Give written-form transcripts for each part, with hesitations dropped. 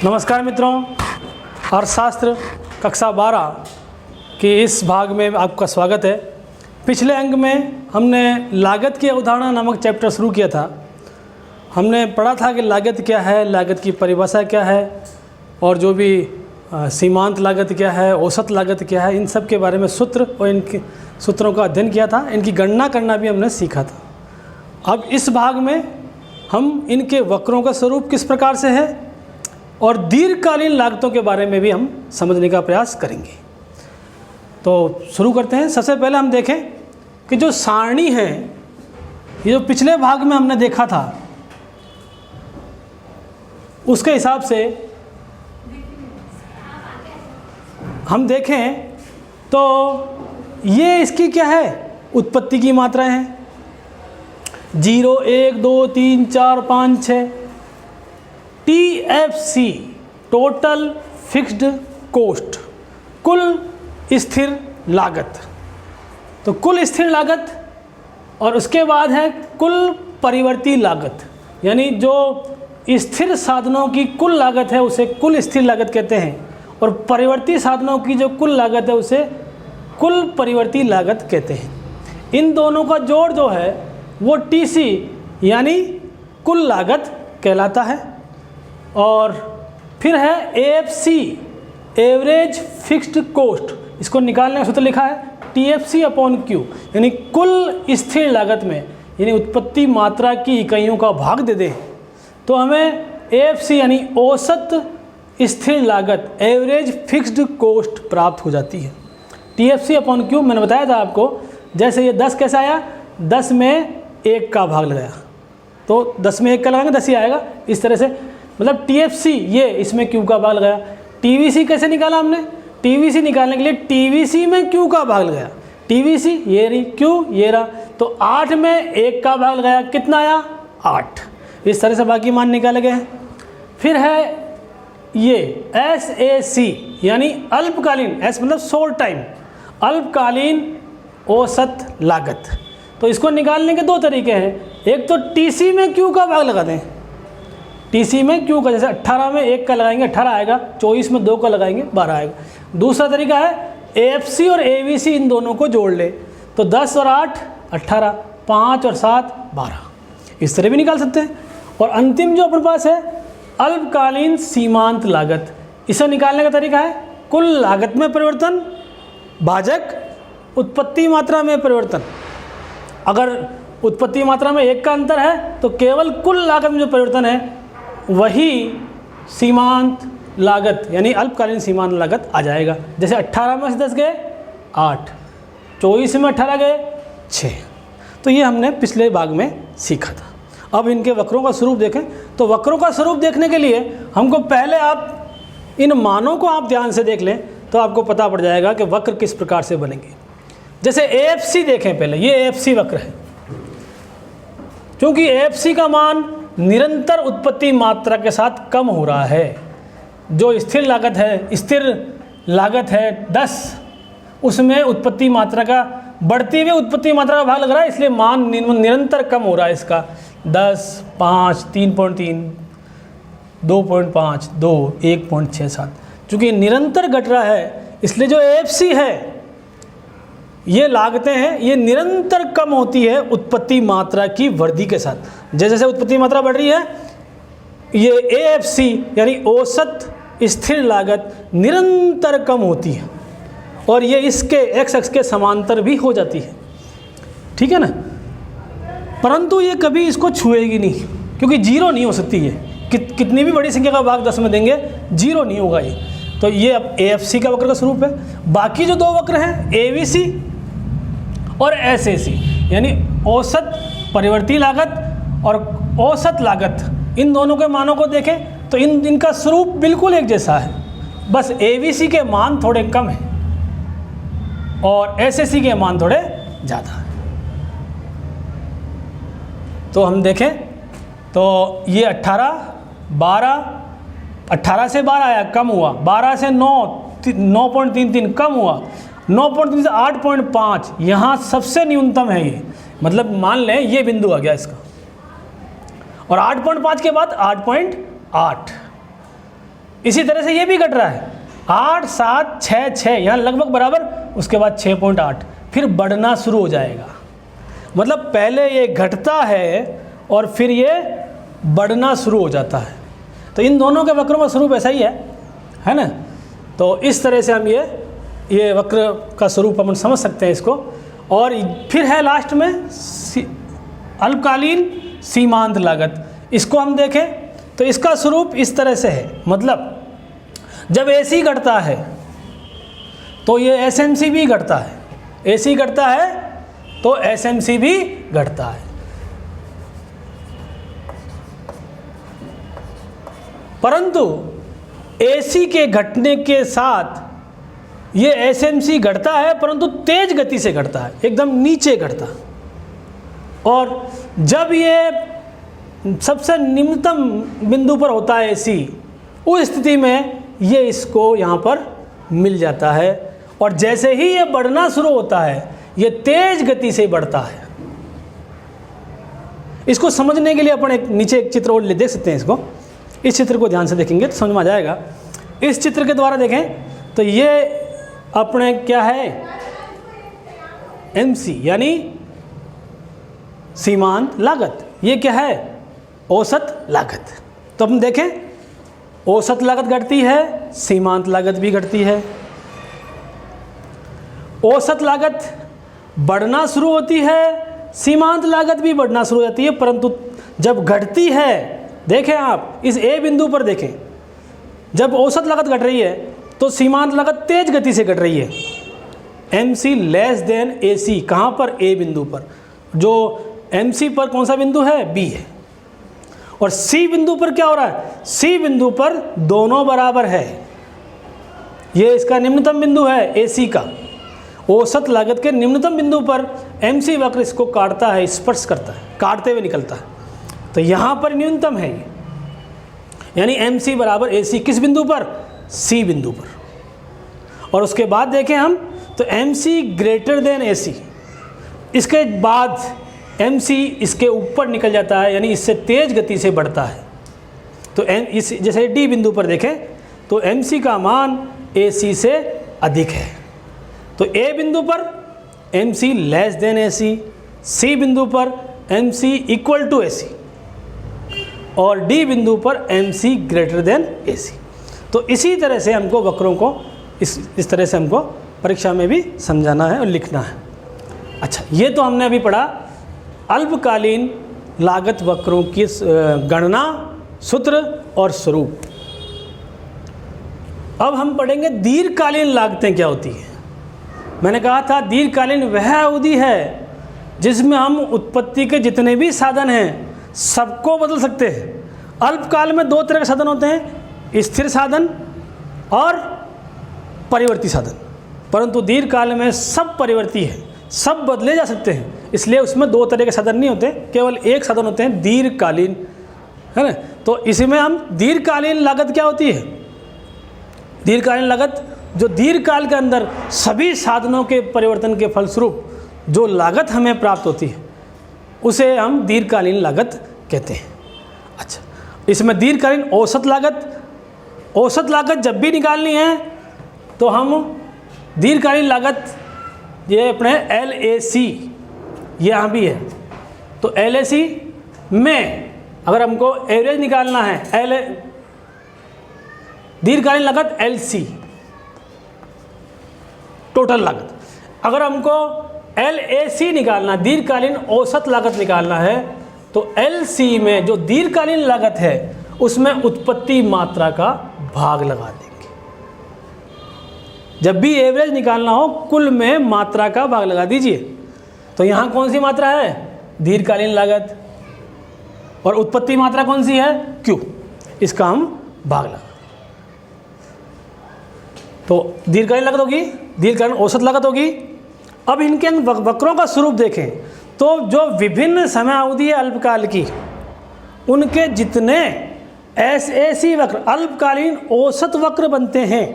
नमस्कार मित्रों, अर्थशास्त्र कक्षा 12 के इस भाग में आपका स्वागत है। पिछले अंक में हमने लागत की अवधारणा नामक चैप्टर शुरू किया था। हमने पढ़ा था कि लागत क्या है, लागत की परिभाषा क्या है और जो भी सीमांत लागत क्या है, औसत लागत क्या है, इन सब के बारे में सूत्र और इनके सूत्रों का अध्ययन किया था। इनकी गणना करना भी हमने सीखा था। अब इस भाग में हम इनके वक्रों का स्वरूप किस प्रकार से है और दीर्घकालीन लागतों के बारे में भी हम समझने का प्रयास करेंगे। तो शुरू करते हैं। सबसे पहले हम देखें कि जो सारणी है, ये जो पिछले भाग में हमने देखा था उसके हिसाब से हम देखें तो ये इसकी क्या है, उत्पत्ति की मात्राएं हैं। 0, 1, 2, 3, 4, 5, 6। TFC टोटल फिक्स्ड कॉस्ट, कुल स्थिर लागत। तो कुल स्थिर लागत और उसके बाद है कुल परिवर्ती लागत, यानी जो स्थिर साधनों की कुल लागत है उसे कुल स्थिर लागत कहते हैं और परिवर्ती साधनों की जो कुल लागत है उसे कुल परिवर्ती लागत कहते हैं। इन दोनों का जोड़ जो है वो TC यानी कुल लागत कहलाता है। और फिर है AFC एवरेज फिक्स्ड कॉस्ट, इसको निकालने का सूत्र लिखा है TFC/Q, यानी कुल स्थिर लागत में यानी उत्पत्ति मात्रा की इकाइयों का भाग दे दें तो हमें AFC यानी औसत स्थिर लागत एवरेज फिक्स्ड कॉस्ट प्राप्त हो जाती है। TFC/Q मैंने बताया था आपको, जैसे ये 10 कैसे आया, 10 में 1 का भाग लगाया तो 10 में 1 का लगाएंगे 10 ही आएगा। इस तरह से मतलब TFC ये इसमें Q का भाग लगाया। TVC कैसे निकाला हमने, TVC निकालने के लिए TVC में Q का भाग लगाया। TVC ये रही, Q ये रहा, तो 8 में 1 का भाग लगाया, कितना आया 8। इस तरह से बाकी मान निकाले गए हैं। फिर है ये SAC यानी अल्पकालीन, S मतलब शॉर्ट टाइम, अल्पकालीन औसत लागत। तो इसको निकालने के 2 तरीके हैं। एक तो TC में Q का भाग लगा दें, TC में Q का, जैसे 18 में 1 का लगाएंगे 18 आएगा, 24 में 2 का लगाएंगे 12 आएगा। दूसरा तरीका है AFC और AVC इन दोनों को जोड़ ले तो 10 और 8 18, 5 और 7 12, इस तरह भी निकाल सकते हैं। और अंतिम जो अपने पास है अल्पकालीन सीमांत लागत, इसे निकालने का तरीका है कुल लागत में परिवर्तन भाजक उत्पत्ति मात्रा में परिवर्तन। अगर उत्पत्ति मात्रा में 1 का अंतर है तो केवल कुल लागत में जो परिवर्तन है वही सीमांत लागत यानी अल्पकालीन सीमांत लागत आ जाएगा। जैसे 18 में से 10 गए 8, 24 में 18 गए 6। तो ये हमने पिछले भाग में सीखा था। अब इनके वक्रों का स्वरूप देखें तो वक्रों का स्वरूप देखने के लिए हमको पहले आप इन मानों को आप ध्यान से देख लें तो आपको पता पड़ जाएगा कि वक्र किस प्रकार से बनेंगे। जैसे AFC देखें, पहले ये AFC वक्र है। क्योंकि AFC का मान निरंतर उत्पत्ति मात्रा के साथ कम हो रहा है। जो स्थिर लागत है 10, उसमें उत्पत्ति मात्रा का बढ़ती हुई उत्पत्ति मात्रा का भाग लग रहा है, इसलिए मान निरंतर कम हो रहा है इसका। 10, 5, 3.3, 2.5, 2, 1.67। चूँकि निरंतर घट रहा है इसलिए जो AFC है ये लागतें हैं, ये निरंतर कम होती है उत्पत्ति मात्रा की वृद्धि के साथ। जैसे जैसे उत्पत्ति मात्रा बढ़ रही है ये AFC यानी औसत स्थिर लागत निरंतर कम होती है और ये इसके x अक्ष के समांतर भी हो जाती है, ठीक है ना। परंतु ये कभी इसको छुएगी नहीं क्योंकि 0 नहीं हो सकती है। कितनी भी बड़ी संख्या का भाग 10 में देंगे 0 नहीं होगा ये। तो ये अब AFC का वक्र का स्वरूप है। बाकी जो 2 वक्र हैं AVC और SAC यानी औसत परिवर्ती लागत और औसत लागत, इन दोनों के मानों को देखें तो इनका स्वरूप बिल्कुल एक जैसा है, बस AVC के मान थोड़े कम हैं और SAC के मान थोड़े ज़्यादा हैं। तो हम देखें तो ये 18 से 12 आया, कम हुआ। 12 से 9.33 कम हुआ। 9.3 से 8.5 यहाँ सबसे न्यूनतम है ये, मतलब मान लें ये बिंदु आ गया इसका। और 8.5 के बाद 8.8 इसी तरह से ये भी घट रहा है 8, 7, 6, 6, यहाँ लगभग बराबर, उसके बाद 6.8, फिर बढ़ना शुरू हो जाएगा। मतलब पहले ये घटता है और फिर ये बढ़ना शुरू हो जाता है। तो इन दोनों के वक्रों का स्वरूप ऐसा ही है ना। तो इस तरह से हम ये वक्र का स्वरूप अपन समझ सकते हैं इसको। और फिर है लास्ट में अल्पकालीन सीमांत लागत। इसको हम देखें तो इसका स्वरूप इस तरह से है, मतलब जब AC घटता है तो ये SMC भी घटता है, AC घटता है तो SMC भी घटता है। परंतु AC के घटने के साथ ये SMC घटता है, परंतु तेज गति से घटता है, एकदम नीचे घटता। और जब ये सबसे निम्नतम बिंदु पर होता है AC, उस स्थिति में ये इसको यहाँ पर मिल जाता है। और जैसे ही ये बढ़ना शुरू होता है ये तेज गति से बढ़ता है। इसको समझने के लिए अपन नीचे एक चित्र और देख सकते हैं। इसको, इस चित्र को ध्यान से देखेंगे तो समझ में आ जाएगा। इस चित्र के द्वारा देखें तो ये अपने क्या है, MC यानी सीमांत लागत। ये क्या है, औसत लागत। तो हम देखें औसत लागत घटती है, सीमांत लागत भी घटती है। औसत लागत बढ़ना शुरू होती है, सीमांत लागत भी बढ़ना शुरू हो जाती है। परंतु जब घटती है, देखें आप इस A बिंदु पर देखें, जब औसत लागत घट रही है तो सीमांत लागत तेज गति से घट रही है। MC लेस देन AC, कहाँ पर, A बिंदु पर। जो MC पर कौन सा बिंदु है, B है। और C बिंदु पर क्या हो रहा है, C बिंदु पर दोनों बराबर है। ये इसका निम्नतम बिंदु है AC का। औसत लागत के निम्नतम बिंदु पर MC वक्र इसको काटता है, स्पर्श करता है, काटते हुए निकलता है। तो यहाँ पर न्यूनतम है ये, यानी MC बराबर AC किस बिंदु पर, C बिंदु पर। और उसके बाद देखें हम तो MC ग्रेटर देन AC, इसके बाद MC इसके ऊपर निकल जाता है, यानी इससे तेज गति से बढ़ता है। तो इस जैसे D बिंदु पर देखें तो MC का मान AC से अधिक है। तो A बिंदु पर MC less than AC, C बिंदु पर MC इक्वल टू AC और D बिंदु पर MC ग्रेटर देन AC। तो इसी तरह से हमको वक्रों को इस तरह से हमको परीक्षा में भी समझाना है और लिखना है। अच्छा, ये तो हमने अभी पढ़ा अल्पकालीन लागत वक्रों की गणना, सूत्र और स्वरूप। अब हम पढ़ेंगे दीर्घकालीन लागतें क्या होती है। मैंने कहा था दीर्घकालीन वह अवधि है जिसमें हम उत्पत्ति के जितने भी साधन हैं सबको बदल सकते हैं। अल्पकाल में दो तरह के साधन होते हैं, स्थिर साधन और परिवर्ती साधन। परंतु दीर्घकाल में सब परिवर्ती है, सब बदले जा सकते हैं, इसलिए उसमें दो तरह के साधन नहीं होते, केवल एक साधन होते हैं दीर्घकालीन, है ना। तो इसमें हम दीर्घकालीन लागत क्या होती है, दीर्घकालीन लागत जो दीर्घकाल के अंदर सभी साधनों के परिवर्तन के फलस्वरूप जो लागत हमें प्राप्त होती है उसे हम दीर्घकालीन लागत कहते हैं। अच्छा, इसमें दीर्घकालीन औसत लागत जब भी निकालनी है तो हम दीर्घकालीन लागत ये अपने LAC यहाँ भी है, तो LAC में अगर हमको एवरेज निकालना है दीर्घकालीन लागत LC टोटल लागत, अगर हमको LAC निकालना दीर्घकालीन औसत लागत निकालना है तो LC में जो दीर्घकालीन लागत है उसमें उत्पत्ति मात्रा का भाग लगा देंगे। जब भी एवरेज निकालना हो कुल में मात्रा का भाग लगा दीजिए। तो यहाँ कौन सी मात्रा है, दीर्घकालीन लागत, और उत्पत्ति मात्रा कौन सी है, Q, इसका हम भाग लगा। तो दीर्घकालीन लागत होगी, दीर्घकालीन औसत लागत होगी। अब इनके वक्रों का स्वरूप देखें तो जो विभिन्न समय अवधि है अल्पकाल की, उनके जितने SAC वक्र अल्पकालीन औसत वक्र बनते हैं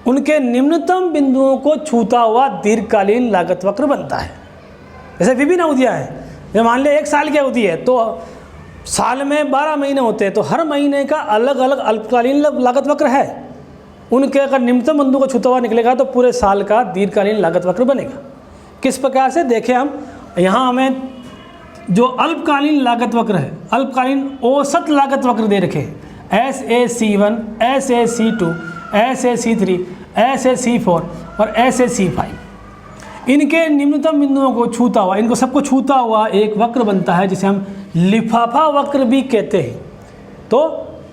उनके निम्नतम बिंदुओं को छूता हुआ दीर्घकालीन लागत वक्र बनता है। जैसे विभिन्न अवधियाँ हैं, जैसे मान लिया 1 साल की अवधि है तो साल में 12 महीने होते हैं, तो हर महीने का अलग अलग अल्पकालीन लागत वक्र है। उनके अगर निम्नतम बिंदु को छूता हुआ निकलेगा तो पूरे साल का दीर्घकालीन लागत वक्र बनेगा। किस प्रकार से देखें हम, यहाँ हमें जो अल्पकालीन लागत वक्र है, अल्पकालीन औसत लागत वक्र दे रखे हैं, SAC1, SAC2, SAC3, SAC4 और SAC5। इनके निम्नतम बिंदुओं को छूता हुआ, इनको सबको छूता हुआ एक वक्र बनता है जिसे हम लिफाफा वक्र भी कहते हैं। तो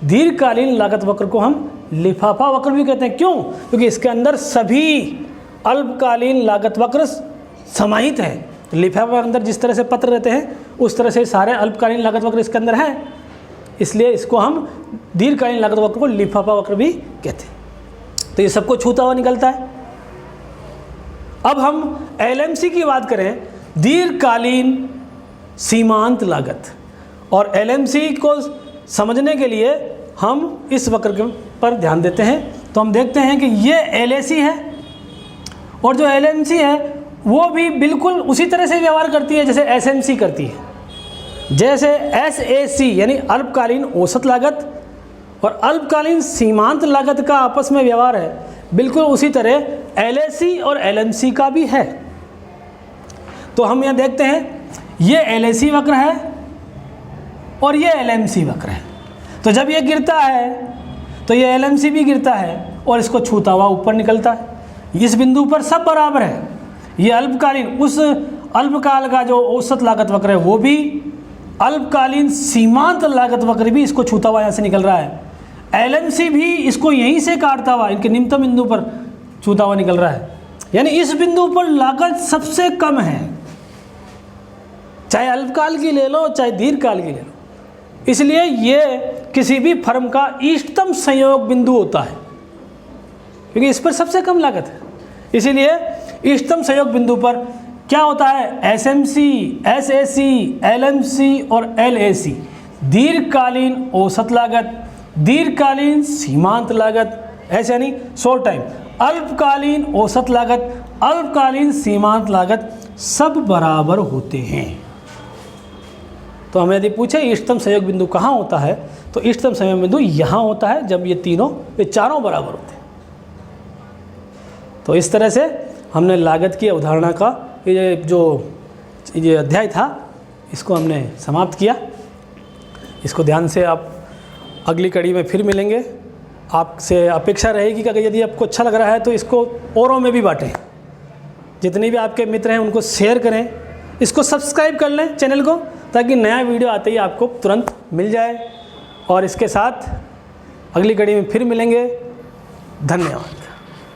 दीर्घकालीन लागत वक्र को हम लिफाफा वक्र भी कहते हैं। क्यों? क्योंकि इसके अंदर सभी अल्पकालीन लागत वक्र समाहित हैं। लिफाफा के अंदर जिस तरह से पत्र रहते हैं उस तरह से सारे अल्पकालीन लागत वक्र इसके अंदर हैं, इसलिए इसको हम दीर्घकालीन लागत वक्र को लिफाफा वक्र भी कहते हैं। तो ये सबको छूता हुआ निकलता है। अब हम LMC की बात करें, दीर्घकालीन सीमांत लागत, और LMC को समझने के लिए हम इस वक्र पर ध्यान देते हैं। तो हम देखते हैं कि ये LAC है और जो LMC है वो भी बिल्कुल उसी तरह से व्यवहार करती है जैसे SMC करती है। जैसे SAC यानी अल्पकालीन औसत लागत और अल्पकालीन सीमांत लागत का आपस में व्यवहार है, बिल्कुल उसी तरह LAC और LMC का भी है। तो हम यहाँ देखते हैं ये LAC वक्र है और ये LMC वक्र है। तो जब ये गिरता है तो ये LMC भी गिरता है और इसको छूता हुआ ऊपर निकलता है। इस बिंदु पर सब बराबर है। ये अल्पकालीन, उस अल्पकाल का जो औसत लागत वक्र है वो भी, अल्पकालीन सीमांत लागत वक्र भी इसको छूता हुआ यहाँ से निकल रहा है। LMC भी इसको यहीं से काटता हुआ इनके निम्नतम बिंदु पर छूता हुआ निकल रहा है। यानी इस बिंदु पर लागत सबसे कम है, चाहे अल्पकाल की ले लो चाहे दीर्घकाल की ले लो। इसलिए ये किसी भी फर्म का इष्टतम संयोग बिंदु होता है, क्योंकि इस पर सबसे कम लागत है। इसीलिए इष्टतम संयोग बिंदु पर क्या होता है, SMC, SAC, LMC और LAC दीर्घकालीन औसत लागत, दीर्घकालीन सीमांत लागत, ऐसे यानी शॉर्ट टाइम, अल्पकालीन औसत लागत, अल्पकालीन सीमांत लागत सब बराबर होते हैं। तो हमें यदि पूछे इष्टतम संयोग बिंदु कहाँ होता है, तो इष्टतम संयोग बिंदु यहाँ होता है जब ये चारों बराबर होते हैं। तो इस तरह से हमने लागत की अवधारणा का ये अध्याय था इसको हमने समाप्त किया। इसको ध्यान से आप अगली कड़ी में फिर मिलेंगे। आपसे अपेक्षा रहेगी कि अगर यदि आपको अच्छा लग रहा है तो इसको औरों में भी बांटें, जितने भी आपके मित्र हैं उनको शेयर करें, इसको सब्सक्राइब कर लें चैनल को, ताकि नया वीडियो आते ही आपको तुरंत मिल जाए। और इसके साथ अगली कड़ी में फिर मिलेंगे। धन्यवाद।